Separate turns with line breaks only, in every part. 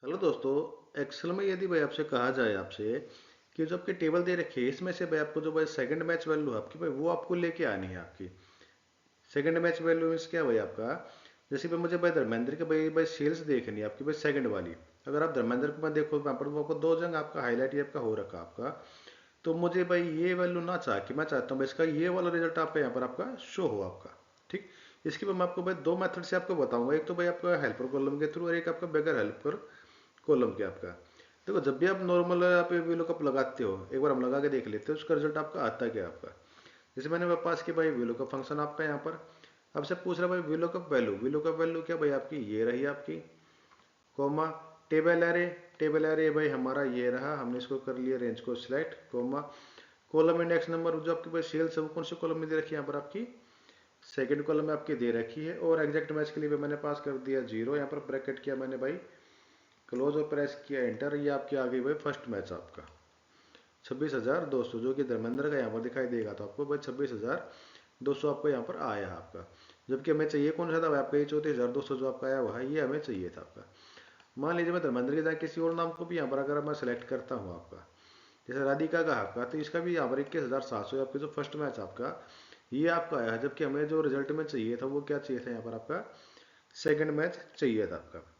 Hello दोस्तों। Excel में यदि भाई आपसे कहा जाए आपसे कि जो आपकी टेबल दे रखी है इसमें से भाई आपको जो भाई सेकंड मैच वैल्यू है आपकी भाई वो आपको लेके आनी है आपकी। सेकंड मैच वैल्यू मीन्स क्या भाई आपका, जैसे भाई मुझे भाई धर्मेंद्र के भाई भाई सेल्स देखनी है आपकी भाई सेकंड वाली। अगर आप धर्मेंद्र को मैं देखो वहाँ पर वो आपको दो जगह आपका हाईलाइट ये आपका हो रखा आपका। तो मुझे भाई ये वैल्यू ना चाह के मैं चाहता हूँ भाई इसका ये वाला रिजल्ट आपका यहाँ पर आपका शो हो आपका। ठीक। इसके बाद मैं आपको भाई दो मेथड से आपको बताऊंगा, एक तो भाई आपका हेल्पर कॉलम के थ्रू और एक आपका बगैर हेल्पर कॉलम के आपका। देखो जब भी आप नॉर्मल आप वीलुकअप लगाते हो एक बार हम लगा के देख लेते हैं उसका रिजल्ट आपका आता है क्या आपका। जैसे मैंने पास की भाई वीलुकअप फंक्शन आपका यहाँ पर आपसे पूछ रहा भाई वीलुकअप वैल्यू क्या भाई आपकी ये रही आपकी, कोमा टेबल एरे भाई हमारा ये रहा, हमने इसको कर लिया रेंज को select, comma column index number जो आपके पास सेल्स है वो कौन से कॉलम में दे रखी है यहाँ पर आपकी सेकंड कॉलम में आपकी दे रखी है। और एग्जैक्ट मैच के लिए भी मैंने पास कर दिया जीरो, यहाँ पर ब्रैकेट किया मैंने भाई क्लोज और प्रेस किया एंटर, ये आपकी आ गई भाई फर्स्ट मैच आपका 26,200 जो कि धर्मेंद्र का यहाँ पर दिखाई देगा तो आपको भाई 26,200 आपको यहाँ पर आया है आपका। जबकि हमें चाहिए कौन सा था भाई आपका ये 34,200 जो आपका आया हुआ है ये हमें चाहिए था आपका। मान लीजिए मैं धर्मेंद्र के जगह किसी और नाम को भी यहाँ पर अगर मैं सेलेक्ट करता हूँ आपका, जैसे राधिका का आपका, तो इसका भी यहाँ पर 21,700 आपके जो फर्स्ट मैच आपका ये आपका आया है। जबकि हमें जो रिजल्ट में चाहिए था वो क्या चाहिए था यहाँ पर आपका सेकंड मैच चाहिए था आपका।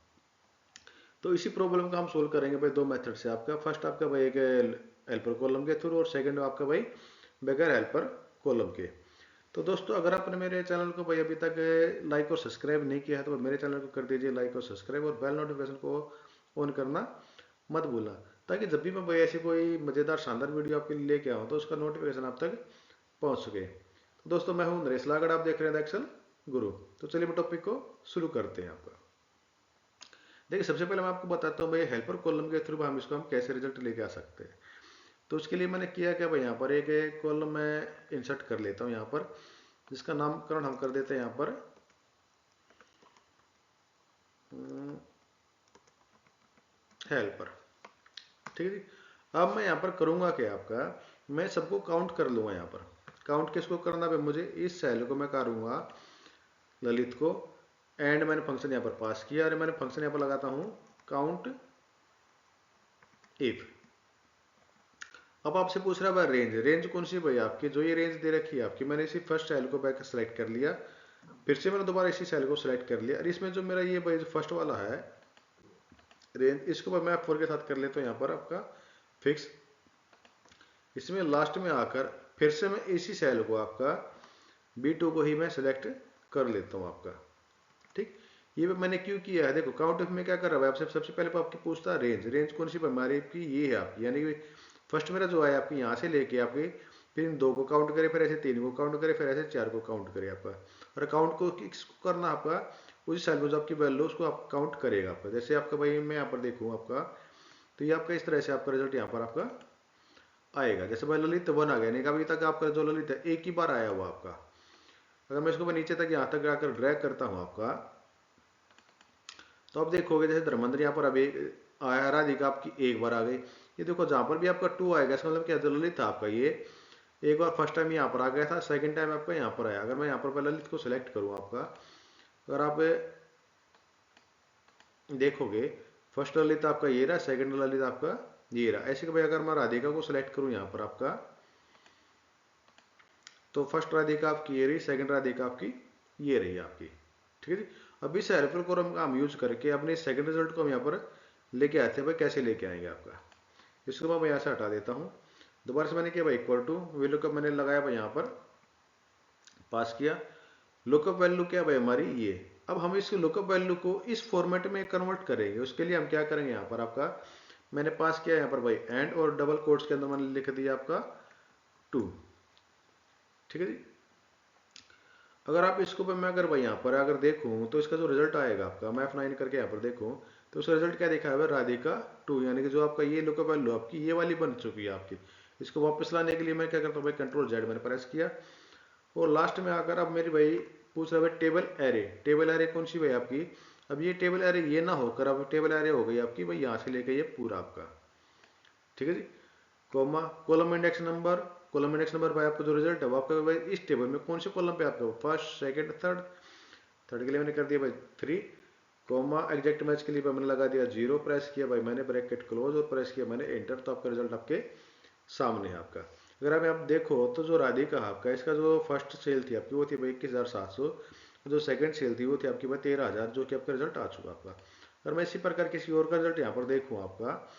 तो इसी प्रॉब्लम का हम सोल्व करेंगे भाई दो मेथड से आपका। फर्स्ट आपका भाई एक हेल्पर कॉलम के थ्रू और सेकंड आपका भाई बगैर हेल्पर कॉलम के। तो दोस्तों अगर आपने मेरे चैनल को भाई अभी तक लाइक और सब्सक्राइब नहीं किया है तो मेरे चैनल को कर दीजिए लाइक और सब्सक्राइब और बेल नोटिफिकेशन को ऑन करना मत भूलना, ताकि जब भी मैं भाई ऐसी कोई मज़ेदार शानदार वीडियो आपके लिए लेके आऊँ तो उसका नोटिफिकेशन आप तक पहुँच सके। तो दोस्तों मैं हूँ नरेश लागड़, आप देख रहे हैं एक्सेल गुरु। तो चलिए टॉपिक को शुरू करते हैं आपका। देखिए सबसे पहले मैं आपको बताता हूँ भाई हेल्पर कॉलम के थ्रू हम कैसे रिजल्ट लेके आ सकते हैं। तो उसके लिए मैंने किया क्या भाई यहाँ पर एक कॉलम मैं इंसर्ट कर लेता हूँ यहाँ पर, जिसका नामकरण हम कर देते हैं यहाँ पर हेल्पर। ठीक है जी। अब मैं यहाँ पर करूँगा क्या आपका, मैं सबको काउंट कर लूँगा यहाँ पर। काउंट किसको करना है मुझे, इस सेल को मैं करूँगा ललित को। एंड मैंने फंक्शन यहाँ पर पास किया और मैंने फंक्शन यहाँ पर लगाता हूँ काउंट इफ। अब आपसे पूछ रहा है रेंज, रेंज कौन सी भाई आपकी, जो ये रेंज दे रखी है आपकी, मैंने इसी फर्स्ट सेल को बैक सेलेक्ट कर लिया, फिर से मैंने दोबारा इसी सेल को सिलेक्ट कर लिया और इसमें जो मेरा ये भाई जो फर्स्ट वाला है रेंज, इसको मैं F4 के साथ कर लेता हूँ यहाँ पर आपका फिक्स। इसमें लास्ट में आकर फिर से मैं इसी सेल को आपका B2 को ही मैं सिलेक्ट कर लेता हूँ आपका। ठीक। ये मैंने क्यों किया है, देखो काउंट इफ में क्या कर रहा है आपसे, सबसे पहले तो आपकी पूछता है रेंज, रेंज कौन सी हमारी आपकी ये है आपकी, यानी कि फर्स्ट मेरा जो है आपकी यहाँ से लेके आपके फिर इन दो को काउंट करे, फिर ऐसे तीन को काउंट करे, फिर ऐसे चार को काउंट करे आपका। और काउंट को किसको करना आपका, उसी सेल में जो आपकी वैल्यू उसको आप काउंट करेगा आपका। जैसे आपका भाई मैं यहाँ पर देखूँ आपका, तो ये आपका इस तरह से आपका रिजल्ट यहाँ पर आपका आएगा। जैसे भाई ललित वन आ गया, नहीं अभी तक आपका जो ललित है एक ही बार आया हुआ आपका। अगर मैं इसको मैं नीचे तक यहाँ तक आकर ड्रैग करता हूँ आपका, तो आप देखोगे जैसे धर्मेंद्र यहाँ पर अभी आया, राधिका आपकी एक बार आ गई। ये देखो जहाँ पर भी आपका टू आएगा इसका मतलब क्या, जो ललित था आपका ये एक बार फर्स्ट टाइम यहाँ पर आ गया था, सेकंड टाइम आपका यहाँ पर आया। अगर मैं यहाँ पर ललित को सिलेक्ट करूँ आपका, अगर आप देखोगे फर्स्ट ललित आपका ये रहा, सेकंड ललित आपका ये रहा। ऐसे कि भाई अगर मैं राधिका को सिलेक्ट करूँ यहाँ पर आपका, तो फर्स्ट राधिका आपकी ये रही, सेकंड राधिका आपकी ये रही आपकी। ठीक है जी। अब इस हेल्पर कॉलम का हम यूज करके अपने सेकंड रिजल्ट को हम यहाँ पर लेके आते हैं भाई, कैसे लेके आएंगे आपका। इसको मैं यहाँ से हटा देता हूँ। दोबारा से मैंने किया भाई इक्वल टू वैल्यू मैंने लगाया भाई यहाँ पर पास किया। लुकअप वैल्यू क्या भाई हमारी ये। अब हम इस लुकअप वैल्यू को इस फॉर्मेट में कन्वर्ट करेंगे, उसके लिए हम क्या करेंगे यहाँ पर आपका मैंने पास किया यहाँ पर भाई एंड और डबल कोट्स के अंदर मैंने लिख दिया आपका टू। ठीक है जी। अगर आप इसको पे मैं अगर भाई यहाँ पर अगर देखूँ तो इसका जो रिजल्ट आएगा आपका, मैं F9 करके यहाँ पर देखूँ तो उसका रिजल्ट क्या देखा है राधिका टू, यानी कि जो आपका ये लुकअप वैल्यू आपकी ये वाली बन चुकी है आपकी। इसको वापस लाने के लिए मैं क्या करता हूँ भाई कंट्रोल जेड मैंने प्रेस किया और लास्ट में आकर अब मेरी भाई पूछ रहा है टेबल एरे, टेबल एरे कौन सी भाई आपकी। अब ये टेबल एरे ये ना होकर अब टेबल एरे हो गई आपकी भाई यहाँ से लेकर ये पूरा आपका। ठीक है जी। Comma column index number, column index number भाई आपका जो रिजल्ट है वो आपका भाई इस टेबल में कौन से कॉलम पे आपका फर्स्ट सेकंड थर्ड, थर्ड के लिए मैंने कर दिया भाई थ्री, कोमा एग्जैक्ट मैच के लिए भाई मैंने लगा दिया 0, प्रेस किया भाई मैंने ब्रैकेट क्लोज और प्रेस किया मैंने एंटर, तो आपका रिजल्ट आपके सामने है आपका। अगर आप देखो तो जो राधिका आपका इसका जो फर्स्ट सेल थी आपकी वो थी भाई 21,700, जो सेकंड सेल थी वो थी आपकी भाई 13,000, जो कि आपका रिजल्ट आ चुका आपका। अगर मैं इसी प्रकार किसी और का रिजल्ट यहाँ पर देखूँ आपका,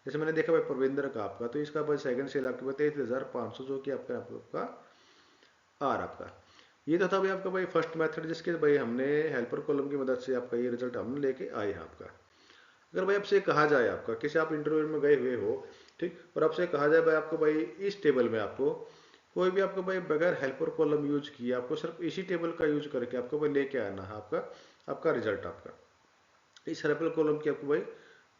जैसे मैंने देखा भाई प्रविंदर का आपका, तो इसका भाई सेकंड सेल आपके भाई 23,500, जो कि आपका आर आपका। ये तो था भाई आपका भाई फर्स्ट मेथड, जिसके भाई हमने हेल्पर कॉलम की मदद से आपका ये रिजल्ट हमने लेके आए हैं आपका। अगर भाई आपसे कहा जाए आपका किसी आप इंटरव्यू में गए हुए हो, ठीक, और आपसे कहा जाए भाई आपको भाई इस टेबल में आपको कोई भी आपको भाई बगैर हेल्पर कॉलम यूज किया आपको सिर्फ इसी टेबल का यूज करके आपको भाई लेके आना है आपका आपका रिजल्ट आपका, इस हेल्पर कॉलम की आपको भाई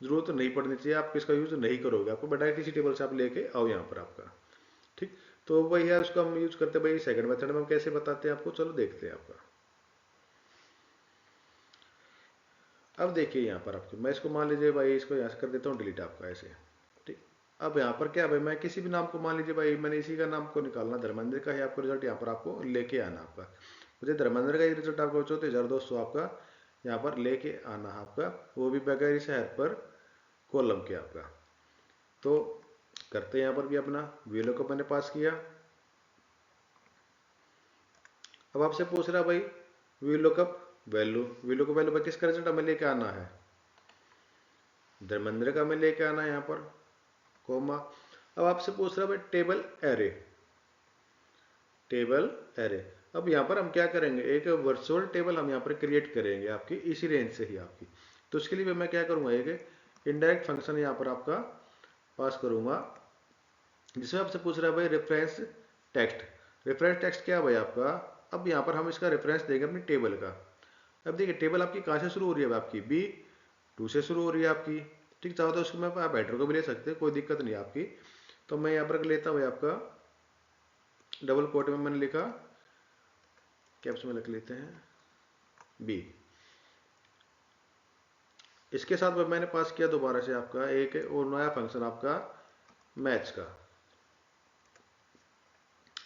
जरूरत नहीं पड़नी चाहिए, आप इसका यूज नहीं करोगे, आपको डायरेक्ट इसी टेबल से आप लेके आओ यहाँ पर आपका। ठीक, तो भाई है उसको हम यूज करते हैं भाई सेकंड मेथड में, हम कैसे बताते हैं आपको, चलो देखते हैं आपका। अब देखिए यहाँ पर आपको मैं इसको मान लीजिए भाई इसको यहाँ से कर देता हूँ डिलीट आपका ऐसे। ठीक, अब यहाँ पर क्या भाई मैं किसी भी नाम को मान लीजिए भाई मैंने इसी का नाम को निकालना, धर्मेंद्र का है आपको रिजल्ट यहाँ पर आपको लेके आना आपका, मुझे धर्मेंद्र का ही रिजल्ट आपको 34,200 आपका यहाँ पर लेके आना है आपका, वो भी बगैर इस हेल्प पर कॉलम के आपका। तो करते हैं यहाँ पर भी अपना वीलो को मैंने पास किया। अब आपसे पूछ रहा भाई वीलो कप वैल्यू, वीलो को वैल्यू किसका रिजल्ट हमें लेके आना है, धर्मेंद्र का हमें लेके आना है यहाँ पर कोमा। अब आपसे पूछ रहा भाई टेबल एरे, टेबल एरे। अब यहाँ पर हम क्या करेंगे, एक वर्चुअल टेबल हम यहाँ पर क्रिएट करेंगे आपकी इसी रेंज से ही आपकी। तो उसके लिए मैं क्या करूँगा, एक इनडायरेक्ट फंक्शन यहाँ पर आपका पास करूँगा, जिसमें आपसे पूछ रहा है भाई रेफरेंस टेक्स्ट। रेफरेंस टेक्स्ट क्या है भाई आपका, अब यहाँ पर हम इसका रेफरेंस देंगे अपनी टेबल का। अब देखिए टेबल आपकी कहाँ से शुरू हो रही है, आपकी B2 से शुरू हो रही है आपकी। ठीक, चाहो तो उसको मैं आप हेडर को भी ले सकते हैं, कोई दिक्कत नहीं आपकी। तो मैं यहाँ पर लेता हूँ आपका डबल कोट में मैंने लिखा, कैप्स में लिख लेते हैं B। इसके साथ मैंने पास किया दोबारा से आपका एक और नया फंक्शन आपका मैच का।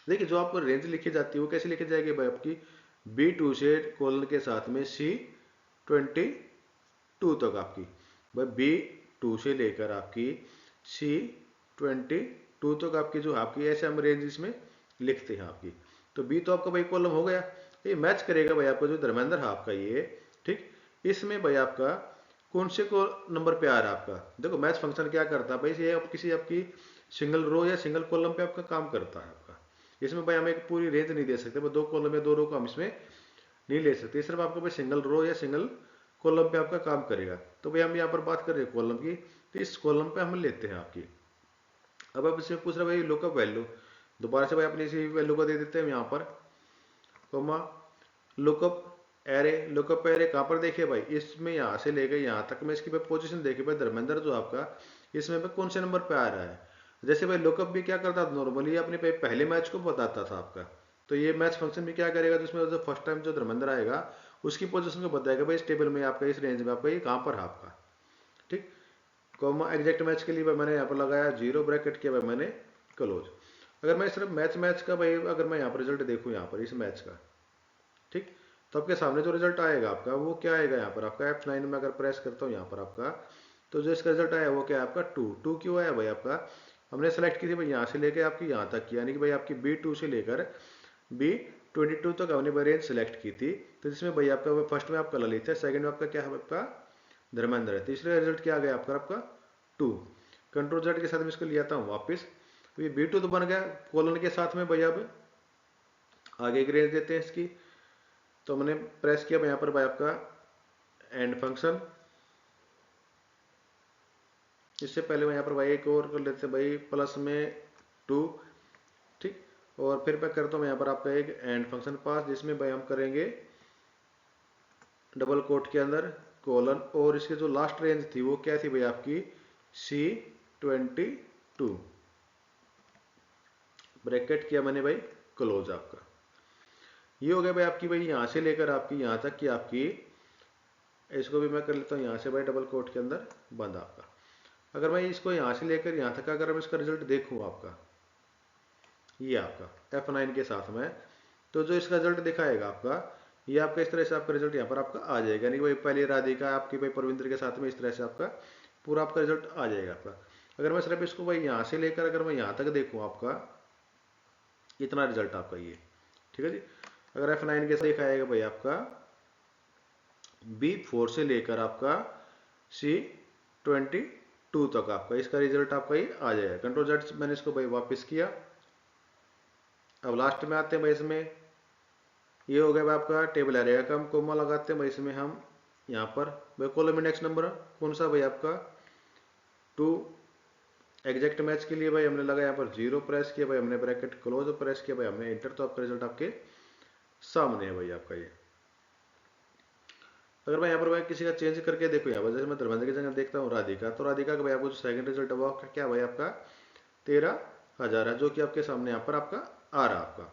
देखिए जो आपको रेंज लिखी जाती है वो कैसे लिखी जाएगी भाई, आपकी B2 से कोलन के साथ में C22 तक आपकी, भाई B2 से लेकर आपकी C22 तक आपकी जो आपकी ऐसे हम रेंज इसमें लिखते हैं आपकी। तो B तो आपका भाई कॉलम हो गया, ये मैच करेगा भाई आपका जो धर्मेंद्र है आपका ये। ठीक, इसमें भाई आपका कौन से को नंबर पे आ रहा है आपका, देखो मैच फंक्शन क्या करता है भाई, ये आप किसी आपकी सिंगल रो या सिंगल कॉलम पे आपका काम करता है आपका। इसमें भाई हम एक पूरी रेंज नहीं दे सकते, दो कॉलम या दो रो को हम इसमें नहीं ले सकते, सिर्फ आपको भाई सिंगल रो या सिंगल कॉलम पे आपका काम करेगा। तो भाई हम यहाँ पर बात कर रहे हैं कॉलम की, तो इस कॉलम पे हम लेते हैं आपकी। अब आप इसमें पूछ रहे भाई लुकअप वैल्यू, दोबारा से भाई अपनी इसी वैल्यू को दे देते हैं यहाँ पर comma lookup array. Lookup array कहाँ पर देखिए भाई, इसमें यहाँ से लेकर यहाँ तक में इसकी भाई पोजीशन देखिए भाई धर्मेंद्र जो आपका इसमें भाई कौन से नंबर पे आ रहा है। जैसे भाई लुकअप भी क्या करता था नॉर्मली अपने पहले मैच को बताता था आपका, तो ये मैच फंक्शन भी क्या करेगा, जिसमें जो फर्स्ट टाइम जो धर्मेंद्र आएगा उसकी पोजीशन को बताएगा भाई इस टेबल में आपका इस रेंज में आपका ये कहाँ पर है आपका। ठीक, कॉमा एग्जैक्ट मैच के लिए भाई मैंने यहाँ पर लगाया 0, ब्रैकेट किया भाई मैंने क्लोज। अगर मैं सिर्फ मैच मैच का भाई अगर मैं यहाँ पर रिजल्ट देखूँ यहाँ पर इस मैच का, ठीक, तो आपके सामने जो रिजल्ट आएगा आपका वो क्या आएगा, यहाँ पर आपका F9 में अगर प्रेस करता हूँ यहाँ पर आपका, तो जो इसका रिजल्ट आया वो क्या है आपका 2 क्यों आया भाई आपका, हमने सेलेक्ट की थी भाई यहाँ से लेकर आपकी यहाँ तक की, यानी कि भाई आपकी B2 से लेकर B22 तक हमने भाई रेंज सेलेक्ट की थी। तो जिसमें भाई आपका फर्स्ट में आपका ललित है, सेकंड में आपका क्या है आपका धर्मेंद्र है, तीसरे रिजल्ट क्या आ गया आपका 2। कंट्रोल Z के साथ में इसको लिया था वापस, तो ये B2 तो बन गया कोलन के साथ में भाई। अब आगे की रेंज देते हैं इसकी, तो मैंने प्रेस किया यहाँ पर भाई आपका एंड फंक्शन। इससे पहले मैं यहाँ पर भाई एक और कर लेते हैं भाई प्लस में 2। ठीक, और फिर मैं करता हूँ यहाँ पर आपका एक एंड फंक्शन पास, जिसमें भाई हम करेंगे डबल कोट के अंदर कोलन, और इसकी जो लास्ट रेंज थी वो क्या थी भाई आपकी C22, ब्रैकेट किया मैंने भाई क्लोज आपका। ये हो गया भाई आपकी भाई यहाँ से लेकर आपकी यहाँ तक की आपकी, इसको भी मैं कर लेता हूँ यहाँ से भाई डबल कोट के अंदर बंद आपका। अगर मैं इसको यहाँ से लेकर यहाँ तक अगर मैं इसका रिजल्ट देखूँ आपका, ये आपका F9 के साथ में, तो जो इसका रिजल्ट दिखाएगा आपका ये आपका इस तरह से आपका रिजल्ट यहाँ पर आपका आ जाएगा, यानी कि भाई पहले राधिका आपकी भाई परविंद्र के साथ में इस तरह से आपका पूरा आपका रिजल्ट आ जाएगा आपका। अगर मैं सिर्फ इसको भाई यहाँ से लेकर अगर मैं यहाँ तक देखूँ आपका इतना रिजल्ट आपका ये, ठीक है जी। अगर F9 के साथ देखा आएगा भाई आपका B4 से लेकर आपका C22 तक आपका इसका रिजल्ट आपका ये आ जाएगा। कंट्रोल जेड मैंने इसको भाई वापस किया। अब लास्ट में आते हैं भाई, इसमें ये हो गया भाई आपका टेबल एरिया का हम कोमा लगाते हैं भाई, इसमें हम यहाँ पर भाई कॉलम इंडेक्स नंबर कौन सा भाई आपका 2 एग्जैक्ट मैच के लिए भाई हमने लगा यहाँ पर 0 प्रेस किया भाई, हमने ब्रैकेट क्लोज प्रेस किया भाई, हमने इंटर, तो आपका रिजल्ट आपके सामने है भाई आपका ये। अगर मैं यहाँ पर भाई किसी का चेंज करके देखो, यहाँ पर जैसे मैं धर्मेंद्र की जगह देखता हूँ राधिका, तो राधिका का भाई आपको जो सेकंड रिजल्ट है वो आपका क्या भाई आपका 13,000 है, जो कि आपके सामने यहाँ पर आपका आ रहा आपका।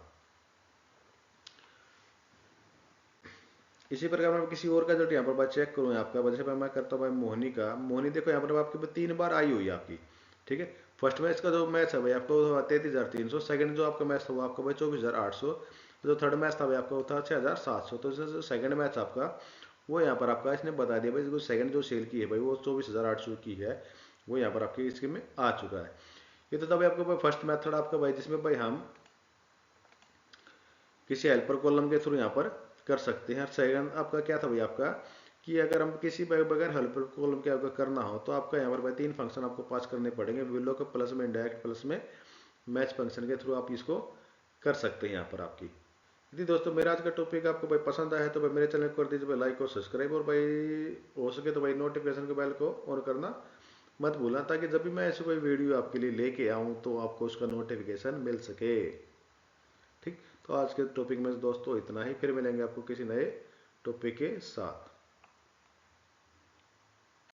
इसी प्रकार मैं किसी और का रिजल्ट यहाँ पर मैं चेक करूँ आपका, जैसे मैं करता हूँ भाई मोहनी का, मोहनी देखो यहाँ पर आपकी 3 बार आई हुई है आपकी, ठीक है। फर्स्ट मैच का जो मैच है भाई आपको 33,300, सेकंड जो आपका मैच था वो आपका भाई 24,800, जो थर्ड मैच था भाई आपका वो था 6,700। तो जो सेकंड मैच आपका वो यहाँ पर आपका इसने बता दिया भाई, जो सेकंड जो सेल की है भाई वो 24,800 की है, वो यहाँ पर आपकी स्कीम में आ चुका है। ये तो तभी आपको भाई फर्स्ट मेथड आपका भाई, जिसमें भाई हम किसी हेल्पर कॉलम के थ्रू यहाँ पर कर सकते हैं। सेकंड आपका क्या था भाई आपका कि अगर हम किसी बगैर हेल्पर कॉलम के आपका करना हो तो आपका यहाँ पर भाई 3 फंक्शन आपको पास करने पड़ेंगे, विलो के प्लस में इंडायरेक्ट प्लस में मैच फंक्शन के थ्रू आप इसको कर सकते हैं यहाँ पर आपकी। यदि दोस्तों मेरा आज का टॉपिक आपको भाई पसंद आया है तो भाई मेरे चैनल को कर दीजिए भाई लाइक और सब्सक्राइब, और भाई हो सके तो भाई नोटिफिकेशन के बेल को ऑन करना मत भूलना, ताकि जब भी मैं ऐसी कोई वीडियो आपके लिए लेके आऊँ तो आपको उसका नोटिफिकेशन मिल सके। ठीक, तो आज के टॉपिक में दोस्तों इतना ही, फिर मिलेंगे आपको किसी नए टॉपिक के साथ।